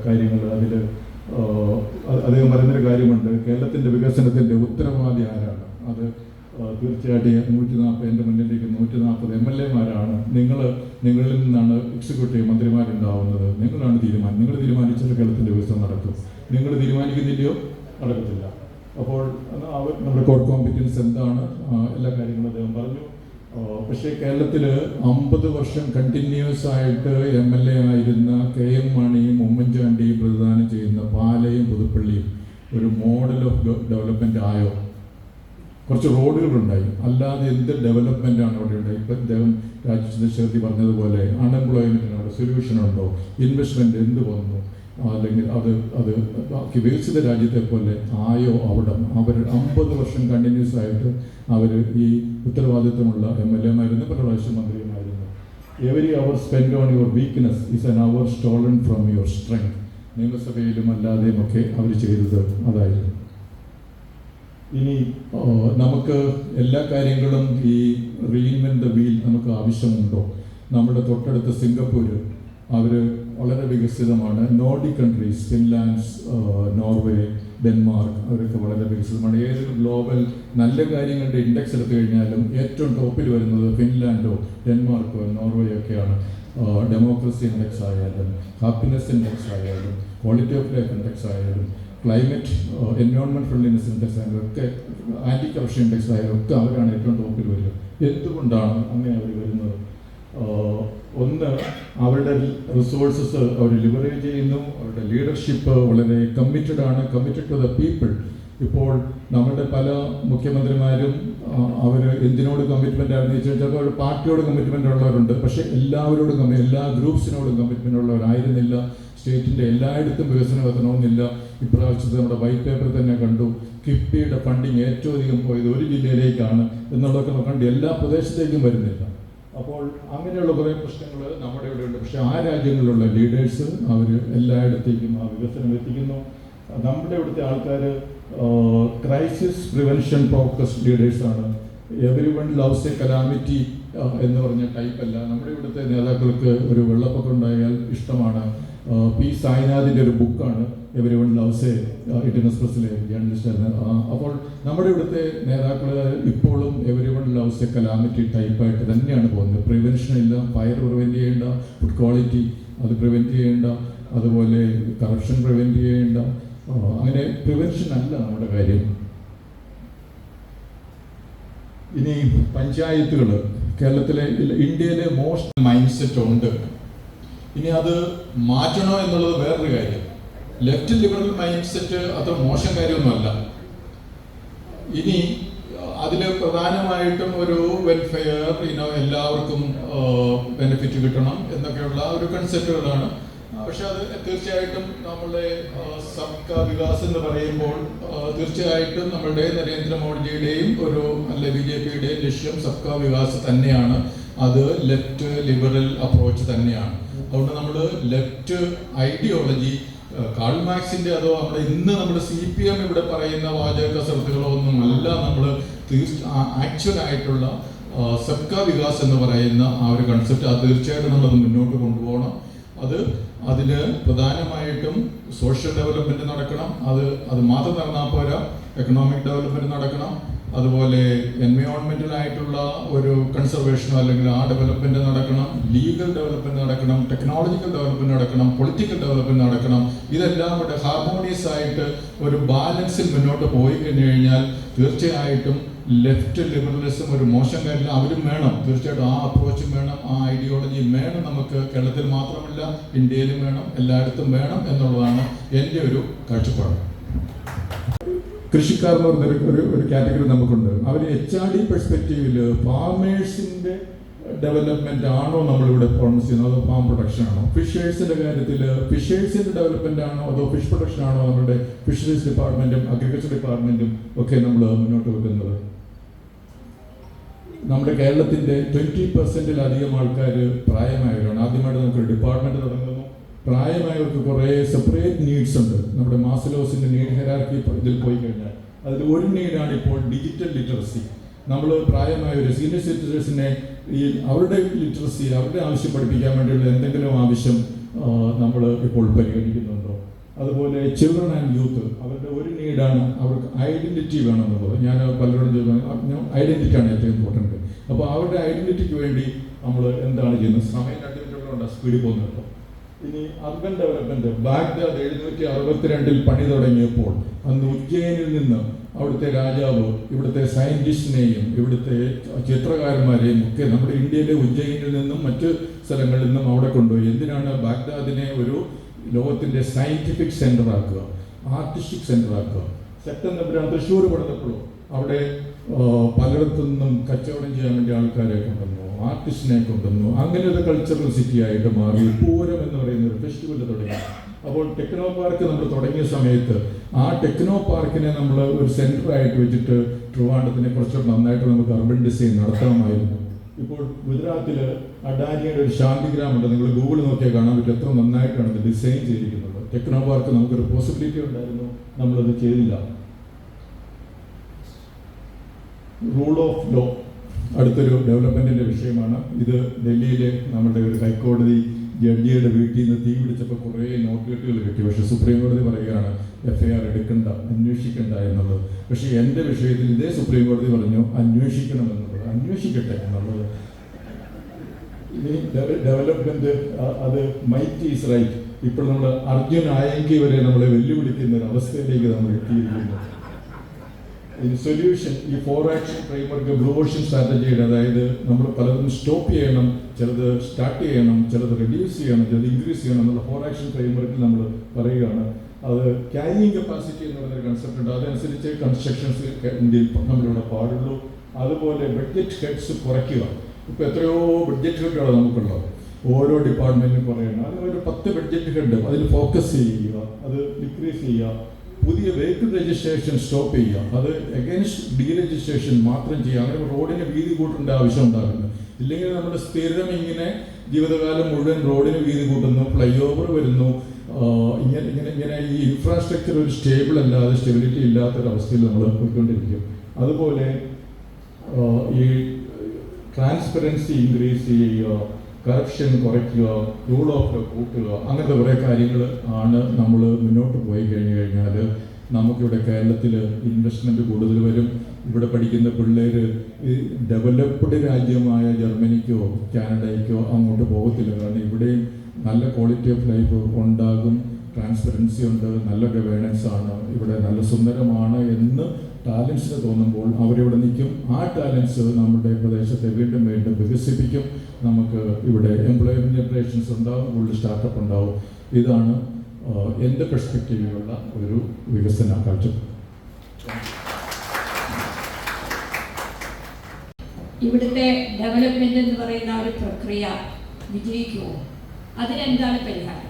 കാര്യങ്ങൾ. അതിൽ അദ്ദേഹം പറയുന്നൊരു കാര്യമുണ്ട്, കേരളത്തിൻ്റെ വികസനത്തിൻ്റെ ഉത്തരവാദി ആരാണ്? അത് തീർച്ചയായിട്ടും 140 എൻ്റെ മുന്നിലേക്ക് 140 MLA-മാരാണ്. നിങ്ങളിൽ നിന്നാണ് എക്സിക്യൂട്ടീവ് മന്ത്രിമാരുണ്ടാവുന്നത്. നിങ്ങൾ തീരുമാനിച്ചാൽ കേരളത്തിൻ്റെ വികസനം നടക്കും. നിങ്ങൾ തീരുമാനിക്കുന്നില്ലയോ, നടക്കത്തില്ല. അപ്പോൾ നമ്മുടെ കോർ കോമ്പറ്റൻസ് എന്താണ്, എല്ലാ കാര്യങ്ങളും അദ്ദേഹം പറഞ്ഞു. പക്ഷേ കേരളത്തിൽ 50 വർഷം കണ്ടിന്യൂസ് ആയിട്ട് MLA ആയിരുന്ന KM മാണിയും ഉമ്മൻചാണ്ടിയും പ്രതിദാനം ചെയ്യുന്ന പാലയും പുതുപ്പള്ളിയും ഒരു മോഡൽ ഓഫ് ഡെവലപ്മെന്റ് ആയോ? കുറച്ച് റോഡുകളുണ്ടായി, അല്ലാതെ എന്ത് ഡെവലപ്മെന്റാണ് അവിടെ ഉണ്ടായി? ഇപ്പം അദ്ദേഹം രാജേഷ് പറഞ്ഞതുപോലെ അൺഎംപ്ലോയ്മെന്റിന് അവിടെ സൊല്യൂഷൻ ഉണ്ടോ? ഇൻവെസ്റ്റ്മെന്റ് എന്ത് വന്നു? അല്ലെങ്കിൽ അത് വികസിത രാജ്യത്തെ പോലെ ആയോ? അവിടെ അവർ 50 വർഷം കണ്ടിന്യൂസ് ആയിട്ട് അവർ ഈ ഉത്തരവാദിത്വമുള്ള MLA-മായിരുന്നു, പല പ്രാവശ്യം മന്ത്രിയുമായിരുന്നു. Every hour spend on your weakness is an hour stolen from your strength. നിയമസഭയിലും അല്ലാതെയും ഒക്കെ അവർ ചെയ്തത് അതായിരുന്നു. ഇനി നമുക്ക് എല്ലാ കാര്യങ്ങളും ഈ റീഇൻവെന്റ് ദ വീൽ നമുക്ക് ആവശ്യമുണ്ടോ? നമ്മുടെ തൊട്ടടുത്ത സിംഗപ്പൂർ അവർ വളരെ വികസിതമാണ്. Nordic countries, Finland, Norway, Denmark, അവരൊക്കെ വളരെ വികസിതമാണ്. ഏതൊരു ഗ്ലോബൽ നല്ല കാര്യങ്ങളുടെ ഇൻഡെക്സ് എടുത്തു കഴിഞ്ഞാലും ഏറ്റവും ടോപ്പിൽ വരുന്നത് ഫിൻലാൻഡോ ഡെൻമാർക്കോ നോർവേയോ ഒക്കെയാണ്. ഡെമോക്രസി ഇൻഡെക്സ് ആയാലും, ഹാപ്പിനെസ് ഇൻഡെക്സ് ആയാലും, ക്വാളിറ്റി ഓഫ് ലൈഫ് ഇൻഡെക്സ് ആയാലും, ക്ലൈമറ്റ് എൻവയോൺമെന്റ് ഫ്രണ്ട്ലിനെസ് ഇൻഡെക്സ് ആയാലും ഒക്കെ, ആന്റി കറപ്ഷൻ ഇൻഡെക്സ് ആയാലും ഒക്കെ അവരാണ് ഏറ്റവും ടോപ്പിൽ വരിക. എന്തുകൊണ്ടാണ് അങ്ങനെ അവർ വരുന്നത്? ഒന്ന്, അവരുടെ റിസോഴ്സസ് അവർ ലിബറേറ്റ് ചെയ്യുന്നു. അവരുടെ ലീഡർഷിപ്പ് വളരെ കമ്മിറ്റഡ് ടു ദ പീപ്പിൾ. ഇപ്പോൾ നമ്മുടെ പല മുഖ്യമന്ത്രിമാരും അവർ എന്തിനോട് കമ്മിറ്റ്മെൻ്റ് ആണെന്ന് ചോദിച്ചാൽ അവർ പാർട്ടിയോട് കമ്മിറ്റ്മെൻ്റ് ഉള്ളവരുണ്ട്, പക്ഷേ എല്ലാവരോടും എല്ലാ ഗ്രൂപ്പ്സിനോടും കമ്മിറ്റ്മെൻ്റ് ഉള്ളവരായിരുന്നില്ല. സ്റ്റേറ്റിൻ്റെ എല്ലായിടത്തും വികസനം എത്തണമെന്നില്ല. ഇപ്രാവശ്യത്തെ നമ്മുടെ വൈറ്റ് പേപ്പർ തന്നെ കണ്ടു, കിഫ്ബിയുടെ ഫണ്ടിങ് ഏറ്റവും അധികം പോയത് ഒരു ജില്ലയിലേക്കാണ് എന്നുള്ളതൊക്കെ നോക്കണ്ട്, എല്ലാ പ്രദേശത്തേക്കും വരുന്നില്ല. അപ്പോൾ അങ്ങനെയുള്ള കുറേ പ്രശ്നങ്ങൾ നമ്മുടെ ഇവിടെ ഉണ്ട്. പക്ഷേ ആ രാജ്യങ്ങളിലുള്ള ലീഡേഴ്സ് അവർ എല്ലായിടത്തേക്കും ആ വികസനം എത്തിക്കുന്നു. നമ്മുടെ ഇവിടുത്തെ ആൾക്കാർ ക്രൈസിസ് പ്രിവെൻഷൻ ഫോക്കസ്ഡ് ലീഡേഴ്സാണ്. എവരിവൺ ലവ്സ് എ കലാമിറ്റി എന്ന് പറഞ്ഞ ടൈപ്പല്ല. നമ്മുടെ ഇവിടുത്തെ നേതാക്കൾക്ക് ഒരു വെള്ളപ്പൊക്കം ഉണ്ടായാൽ ഇഷ്ടമാണ്. പി സായിനാഥിൻ്റെ ഒരു ബുക്കാണ് എവരിവൺ ലവ്സ് എ, ഇന്ത്യൻ എക്സ്പ്രസ്സിലെ ജേർണലിസ്റ്റായിരുന്നു. അപ്പോൾ നമ്മുടെ ഇവിടുത്തെ നേതാക്കൾ ഇപ്പോഴും എവരിവൺ ലവ്സ് എ കലാമിറ്റി ടൈപ്പായിട്ട് തന്നെയാണ് പോകുന്നത്. പ്രിവെൻഷൻ ഇല്ല, ഫയർ പ്രിവെൻറ്റ് ചെയ്യേണ്ട, ഫുഡ് ക്വാളിറ്റി അത് പ്രിവെൻറ്റ് ചെയ്യേണ്ട, അതുപോലെ കറപ്ഷൻ പ്രിവെൻറ്റ് ചെയ്യേണ്ട, അങ്ങനെ പ്രിവെൻഷൻ അല്ല നമ്മുടെ കാര്യം. ഇനി പഞ്ചായത്തുകൾ കേരളത്തിലെ, ഇന്ത്യയിലെ മോസ്റ്റ് മൈൻഡ് സെറ്റ് ഉണ്ട്. ഇനി അത് മാറ്റണോ എന്നുള്ളത് വേറൊരു കാര്യം. ലെഫ്റ്റ് ലിബറൽ മൈൻഡ് സെറ്റ് അത്ര മോശം കാര്യമൊന്നുമല്ല. ഇനി അതിൽ പ്രധാനമായിട്ടും ഒരു വെൽഫെയർ, എല്ലാവർക്കും ബെനിഫിറ്റ് കിട്ടണം എന്നൊക്കെയുള്ള ഒരു കൺസെപ്റ്റുകളാണ്. പക്ഷെ അത് തീർച്ചയായിട്ടും നമ്മളുടെ സബ്കാ വികാസ് എന്ന് പറയുമ്പോൾ തീർച്ചയായിട്ടും നമ്മളുടെ നരേന്ദ്രമോദിയുടെയും അല്ലെ BJPയുടെയും ലക്ഷ്യം സബ്കാ വികാസ് തന്നെയാണ്. അത് ലെഫ്റ്റ് ലിബറൽ അപ്രോച്ച് തന്നെയാണ്. അതുകൊണ്ട് നമ്മൾ ലെഫ്റ്റ് ഐഡിയോളജി കാൾ മാർക്സിന്റെ അതോ ഇന്ന് നമ്മുടെ CPM ഇവിടെ പറയുന്ന വാചക കസരത്തുകളോ ഒന്നുമല്ല. നമ്മൾ ആക്ച്വൽ ആയിട്ടുള്ള സബ്കാ വികാസ് എന്ന് പറയുന്ന ആ ഒരു കൺസെപ്റ്റ് അത് തീർച്ചയായിട്ടും നമ്മളത് മുന്നോട്ട് കൊണ്ടുപോകണം. അതിൽ പ്രധാനമായിട്ടും സോഷ്യൽ ഡെവലപ്മെന്റ് നടക്കണം. അത് മാത്രം നടന്നാൽ പോരാ, എക്കണോമിക് ഡെവലപ്മെന്റ് നടക്കണം. അതുപോലെ എൻവയോൺമെന്റലായിട്ടുള്ള ഒരു കൺസർവേഷനോ അല്ലെങ്കിൽ ആ ഡെവലപ്മെന്റ് നടക്കണം, ലീഗൽ ഡെവലപ്മെന്റ് നടക്കണം, ടെക്നോളജിക്കൽ ഡെവലപ്മെന്റ് നടക്കണം, പൊളിറ്റിക്കൽ ഡെവലപ്മെന്റ് നടക്കണം. ഇതെല്ലാം കൂടെ ഹാർമോണിയസ് ആയിട്ട് ഒരു ബാലൻസിൽ മുന്നോട്ട് പോയി കഴിഞ്ഞു കഴിഞ്ഞാൽ തീർച്ചയായിട്ടും ലെഫ്റ്റ് ലിബറലിസം ഒരു മോശം കാര്യമില്ല. അവരും വേണം, തീർച്ചയായിട്ടും ആ അപ്രോച്ചും വേണം, ആ ഐഡിയോളജിയും വേണം. നമുക്ക് കേരളത്തിൽ മാത്രമല്ല ഇന്ത്യയിലും വേണം, എല്ലായിടത്തും വേണം എന്നുള്ളതാണ് എൻ്റെ ഒരു കാഴ്ചപ്പാട്. കൃഷിക്കാരെന്ന് പറഞ്ഞ ഒരു കാറ്റഗറി നമുക്കുണ്ട്. അവർ HRD പെർസ്പെക്റ്റീവിൽ ഫാമേഴ്സിൻ്റെ ഡെവലപ്മെന്റ് ആണോ നമ്മളിവിടെ പ്രോമിസ് ചെയ്യുന്നത്, അതോ ഫാം പ്രൊഡക്ഷൻ ആണോ? ഫിഷേഴ്സിന്റെ കാര്യത്തിൽ ഫിഷേഴ്സിന്റെ ഡെവലപ്മെന്റ് ആണോ അതോ ഫിഷ് പ്രൊഡക്ഷൻ ആണോ നമ്മുടെ ഫിഷറീസ് ഡിപ്പാർട്ട്മെന്റും അഗ്രികൾച്ചർ ഡിപ്പാർട്ട്മെന്റും ഒക്കെ നമ്മൾ മുന്നോട്ട് വെക്കുന്നത്? നമ്മുടെ കേരളത്തിന്റെ 20% ആൾക്കാർ പ്രായമായവരാണ്. ആദ്യമായിട്ട് നമുക്കൊരു ഡിപ്പാർട്ട്മെന്റ് തുടങ്ങുന്നു. പ്രായമായവർക്ക് കുറേ സെപ്പറേറ്റ് നീഡ്സ് ഉണ്ട്. നമ്മുടെ മാസ്ലോസിന്റെ നീഡ് ഹെറാർക്കി ഇതിൽ പോയി കഴിഞ്ഞാൽ അതിൽ ഒരു നീഡാണ് ഇപ്പോൾ ഡിജിറ്റൽ ലിറ്ററസി. നമ്മൾ പ്രായമായ ഒരു സീനിയർ സിറ്റിസൻസിനെ അവരുടെ ലിറ്ററസി, അവരുടെ ആവശ്യം പഠിപ്പിക്കാൻ വേണ്ടിയുള്ള എന്തെങ്കിലും ആവശ്യം നമ്മൾ ഇപ്പോൾ പരിഗണിക്കുന്നുണ്ടോ? അതുപോലെ ചിൽഡ്രൻ ആൻഡ് യൂത്ത്, അവരുടെ ഒരു നീഡാണ് അവർക്ക് ഐഡൻറ്റിറ്റി വേണമെന്നുള്ളത്. ഞാൻ പലരോടും ചോദിക്കുന്നത് ഐഡൻറ്റിറ്റിയാണ് ഏറ്റവും ഇമ്പോർട്ടൻറ്റ്. അപ്പോൾ അവരുടെ ഐഡൻറ്റിറ്റിക്ക് വേണ്ടി നമ്മൾ എന്താണ് ചെയ്യുന്നത്? സമയം 2 മിനിറ്റുകളുണ്ട്, സ്പീഡിൽ പോകുന്നുണ്ടോ? ഇനി അർബൻ ഡെവലപ്മെൻറ്റ്, ബാഗ്ദാദ് 762 പണി തുടങ്ങിയപ്പോൾ അന്ന് ഉജ്ജയിനിൽ നിന്ന് അവിടുത്തെ രാജാവ് ഇവിടുത്തെ സയൻറ്റിസ്റ്റിനെയും ഇവിടുത്തെ ചിത്രകാരന്മാരെയും ഒക്കെ നമ്മുടെ ഇന്ത്യയിലെ ഉജ്ജയിനിൽ നിന്നും മറ്റ് സ്ഥലങ്ങളിൽ നിന്നും അവിടെ കൊണ്ടുപോയി. എന്തിനാണ്? ബാഗ്ദാദിനെ ഒരു ലോകത്തിൻ്റെ സയൻറ്റിഫിക് സെൻ്റർ ആക്കുക, ആർട്ടിസ്റ്റിക് സെൻ്റർ ആക്കുക. സെക്ടർ നമ്പരാണ് തൃശ്ശൂർ പണിതപ്പോഴും അവിടെ പലയിടത്തു നിന്നും കച്ചവടം ചെയ്യാൻ വേണ്ടി ആൾക്കാരെ കൊണ്ടുവന്നു, ആർട്ടിസ്റ്റിനെ കൊണ്ടുവന്നു. അങ്ങനെ ഒരു കൾച്ചറൽ സിറ്റി ആയിട്ട് മാറി. പൂരം എന്ന് പറയുന്ന ഒരു ഫെസ്റ്റിവൽ തുടങ്ങി. അപ്പോൾ ടെക്നോ പാർക്ക് നമ്മൾ തുടങ്ങിയ സമയത്ത് ആ ടെക്നോ പാർക്കിനെ നമ്മൾ ഒരു സെൻറ്ററായിട്ട് വെച്ചിട്ട് ട്രിവാൻഡ്രത്തിനെ കുറച്ചുകൂടെ നന്നായിട്ട് നമുക്ക് അർബൻ ഡിസൈൻ നടത്താമായിരുന്നു. ഇപ്പോൾ ഗുജറാത്തിൽ അഡാനിയുടെ ഒരു ശാന്തിഗ്രാമുണ്ട്, നിങ്ങൾ ഗൂഗിൾ നോക്കിയാൽ കാണാൻ പറ്റും എത്ര നന്നായിട്ടാണ് ഇത് ഡിസൈൻ ചെയ്തിരിക്കുന്നത്. ടെക്നോ പാർക്ക് നമുക്കൊരു പോസിബിലിറ്റി ഉണ്ടായിരുന്നു, നമ്മളത് ചെയ്തില്ല. റൂൾ ഓഫ് ലോ അടുത്തൊരു ഡെവലപ്മെൻറ്റിൻ്റെ വിഷയമാണ്. ഇത് ഡൽഹിയിലെ നമ്മുടെ ഒരു ഹൈക്കോടതി ജഡ്ജിയുടെ വീട്ടിൽ നിന്ന് തീ പിടിച്ചപ്പോൾ കുറേ നോട്ടുകെട്ടുകൾ കിട്ടി. പക്ഷേ സുപ്രീം കോടതി പറയുകയാണ് FIR എടുക്കണ്ട, അന്വേഷിക്കണ്ട എന്നുള്ളത്. പക്ഷേ എൻ്റെ വിഷയത്തിൽ ഇതേ സുപ്രീം കോടതി പറഞ്ഞു അന്വേഷിക്കണമെന്നുള്ളത്. അന്വേഷിക്കട്ടെ എന്നുള്ളത്. ഇനി ഡെവലപ്മെൻറ്റ് അത് മൈറ്റ് ഈസ് റൈറ്റ്. ഇപ്പോൾ നമ്മൾ അർജുൻ ആയെങ്കിൽ വരെ നമ്മളെ വെല്ലുവിളിക്കുന്ന ഒരു അവസ്ഥയിലേക്ക് നമ്മൾ എത്തിയിരിക്കുന്നു. ഇനി സൊല്യൂഷൻ, ഈ 4 ആക്ഷൻ ഫ്രെയിംവർക്ക് ബ്ലൂ ഓഷൻ സ്ട്രാറ്റജിയുടെ, അതായത് നമ്മൾ പലതും സ്റ്റോപ്പ് ചെയ്യണം, ചിലത് സ്റ്റാർട്ട് ചെയ്യണം, ചിലത് റെഡ്യൂസ് ചെയ്യണം, ചിലത് ഇൻക്രീസ് ചെയ്യണം എന്നുള്ള 4 ആക്ഷൻ ഫ്രെയിംവർക്കിൽ നമ്മൾ പറയുകയാണ്. അത് ക്യാരിയിങ് കപ്പാസിറ്റി എന്ന് പറയുന്നൊരു കൺസെപ്റ്റ് ഉണ്ട്. അതനുസരിച്ച് കൺസ്ട്രക്ഷൻസ് ഇന്ത്യയിൽ നമ്മളിവിടെ പാടുള്ളൂ. അതുപോലെ ബഡ്ജറ്റ് ഹെഡ്സ് കുറയ്ക്കുക. ഇപ്പോൾ എത്രയോ ബഡ്ജറ്റ് ഹെഡുകളാണ് നമുക്കുള്ളത്, ഓരോ ഡിപ്പാർട്ട്മെൻറ്റിനും പറയണം. അതിനൊരു 10 ബഡ്ജറ്റ് ഹെഡ് അതിൽ ഫോക്കസ് ചെയ്യുക, അത് ഡിക്രീസ് ചെയ്യുക. പുതിയ വെഹിക്കിൾ രജിസ്ട്രേഷൻ സ്റ്റോപ്പ് ചെയ്യുക, അത് അഗൈൻസ്റ്റ് ഡീ രജിസ്ട്രേഷൻ മാത്രം ചെയ്യുക. അങ്ങനെ റോഡിന് വീതി കൂട്ടേണ്ട ആവശ്യം ഉണ്ടാകുന്നു. ഇല്ലെങ്കിൽ നമ്മൾ സ്ഥിരം ഇങ്ങനെ ജീവിതകാലം മുഴുവൻ റോഡിന് വീതി കൂട്ടുന്നു, ഫ്ലൈ ഓവർ വരുന്നു. ഇങ്ങനെ ഈ ഇൻഫ്രാസ്ട്രക്ചർ ഒരു സ്റ്റേബിൾ അല്ലാതെ, സ്റ്റെബിലിറ്റി ഇല്ലാത്തൊരവസ്ഥയിൽ നമ്മൾ പോയിക്കൊണ്ടിരിക്കും. അതുപോലെ ഈ ട്രാൻസ്പെറൻസി ഇൻക്രീസ് ചെയ്യുക, കറപ്ഷൻ കുറയ്ക്കുക, റൂൾ ഓഫ് ലോ കൂട്ടുക, അങ്ങനത്തെ കുറേ കാര്യങ്ങൾ ആണ് നമ്മൾ മുന്നോട്ട് പോയി കഴിഞ്ഞാൽ നമുക്കിവിടെ കേരളത്തിൽ ഇൻവെസ്റ്റ്മെൻറ്റ് കൂടുതൽ വരും. ഇവിടെ പഠിക്കുന്ന പിള്ളേർ ഈ ഡെവലപ്ഡ് രാജ്യമായ ജർമ്മനിക്കോ കാനഡയ്ക്കോ അങ്ങോട്ട് പോകത്തില്ല. കാരണം ഇവിടെയും നല്ല ക്വാളിറ്റി ഓഫ് ലൈഫ് ഉണ്ടാകും, ട്രാൻസ്പെറൻസി ഉണ്ട്, നല്ല ഗവേണൻസ് ആണ്, ഇവിടെ നല്ല സുന്ദരമാണ് എന്ന് ടാലൻസിന് തോന്നുമ്പോൾ അവരിവിടെ നിൽക്കും. ആ ടാലൻസ് നമ്മുടെ പ്രദേശത്തെ വീണ്ടും വീണ്ടും വികസിപ്പിക്കും. നമുക്ക് ഇവിടെ എംപ്ലോയ്മെൻറ്റ് ജനറേഷൻസ് ഉണ്ടാവും, കൂടുതൽ സ്റ്റാർട്ടപ്പ് ഉണ്ടാവും. ഇതാണ് എൻ്റെ പെർസ്പെക്റ്റീവിലുള്ള ഒരു വികസന കാഴ്ചപ്പാട്. ഇവിടുത്തെ ഡെവലപ്മെന്റ് എന്ന് പറയുന്ന ഒരു പ്രക്രിയ വിജയിക്കുമോ? അതിനെന്താണ് പരിഹാരം?